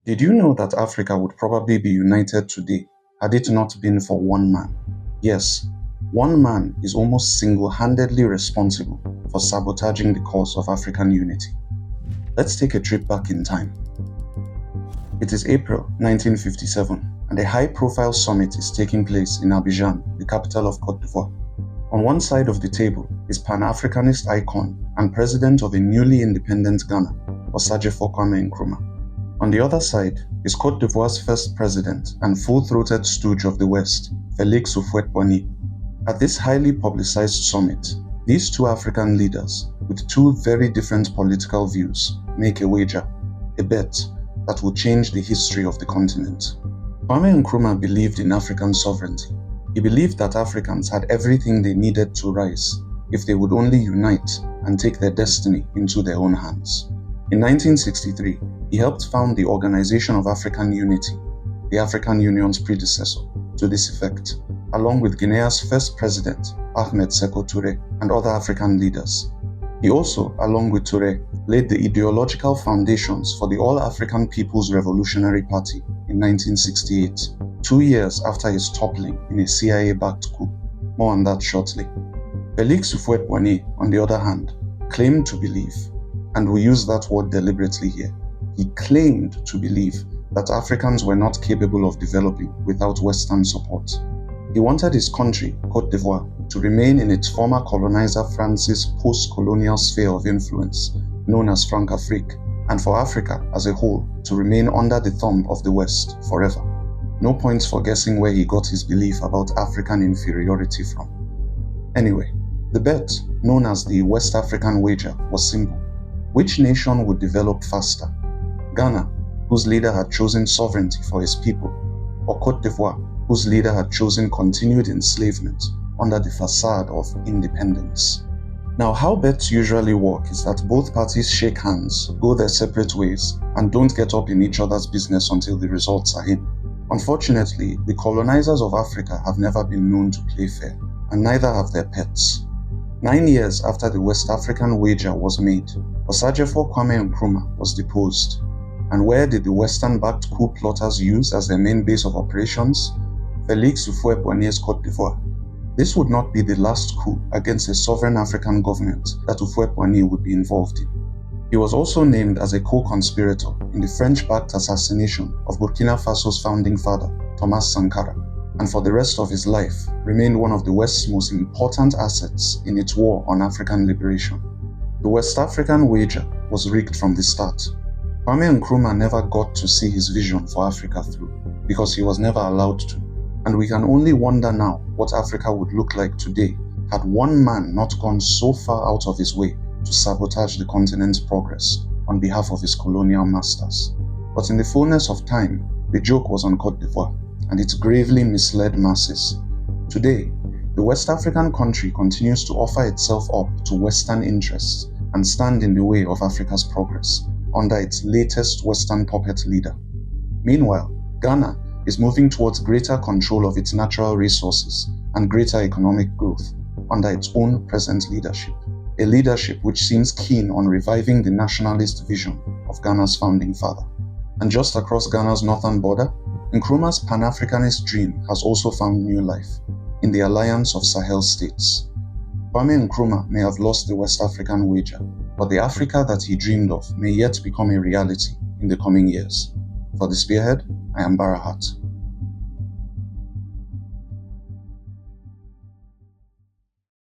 Did you know that Africa would probably be united today had it not been for one man? Yes, one man is almost single-handedly responsible for sabotaging the cause of African unity. Let's take a trip back in time. It is April 1957, and a high-profile summit is taking place in Abidjan, the capital of Côte d'Ivoire. On one side of the table is Pan-Africanist icon and president of a newly independent Ghana, Osagyefo Kwame Nkrumah. On the other side is Côte d'Ivoire's first president and full-throated stooge of the West, Félix Houphouët-Boigny. At this highly publicized summit, these two African leaders, with two very different political views, make a wager, a bet, that will change the history of the continent. Kwame Nkrumah believed in African sovereignty. He believed that Africans had everything they needed to rise if they would only unite and take their destiny into their own hands. In 1963, he helped found the Organization of African Unity, the African Union's predecessor, to this effect, along with Guinea's first president, Ahmed Sékou Touré, and other African leaders. He also, along with Touré, laid the ideological foundations for the All-African People's Revolutionary Party in 1968, 2 years after his toppling in a CIA-backed coup. More on that shortly. Félix Houphouët-Boigny, on the other hand, claimed to believe, and we use that word deliberately here, he claimed to believe that Africans were not capable of developing without Western support. He wanted his country, Côte d'Ivoire, to remain in its former colonizer France's post-colonial sphere of influence, known as Francafrique, and for Africa as a whole to remain under the thumb of the West forever. No points for guessing where he got his belief about African inferiority from. Anyway, the bet, known as the West African wager, was simple. Which nation would develop faster? Ghana, whose leader had chosen sovereignty for his people, or Côte d'Ivoire, whose leader had chosen continued enslavement under the facade of independence? Now, how bets usually work is that both parties shake hands, go their separate ways, and don't get up in each other's business until the results are in. Unfortunately, the colonizers of Africa have never been known to play fair, and neither have their pets. 9 years after the West African wager was made, Osagyefo Kwame Nkrumah was deposed. And where did the Western-backed coup plotters use as their main base of operations? Félix Houphouët-Boigny's Côte d'Ivoire. This would not be the last coup against a sovereign African government that Houphouët-Boigny would be involved in. He was also named as a co-conspirator in the French-backed assassination of Burkina Faso's founding father, Thomas Sankara, and for the rest of his life remained one of the West's most important assets in its war on African liberation. The West African wager was rigged from the start. Kwame Nkrumah never got to see his vision for Africa through because he was never allowed to. And we can only wonder now what Africa would look like today had one man not gone so far out of his way to sabotage the continent's progress on behalf of his colonial masters. But in the fullness of time, the joke was on Côte d'Ivoire, and it gravely misled masses. Today, the West African country continues to offer itself up to Western interests and stand in the way of Africa's progress under its latest Western puppet leader. Meanwhile, Ghana is moving towards greater control of its natural resources and greater economic growth under its own present leadership, a leadership which seems keen on reviving the nationalist vision of Ghana's founding father. And just across Ghana's northern border, Nkrumah's Pan-Africanist dream has also found new life in the alliance of Sahel states. Kwame Nkrumah may have lost the West African wager, but the Africa that he dreamed of may yet become a reality in the coming years. For the Spearhead, I am Barahat.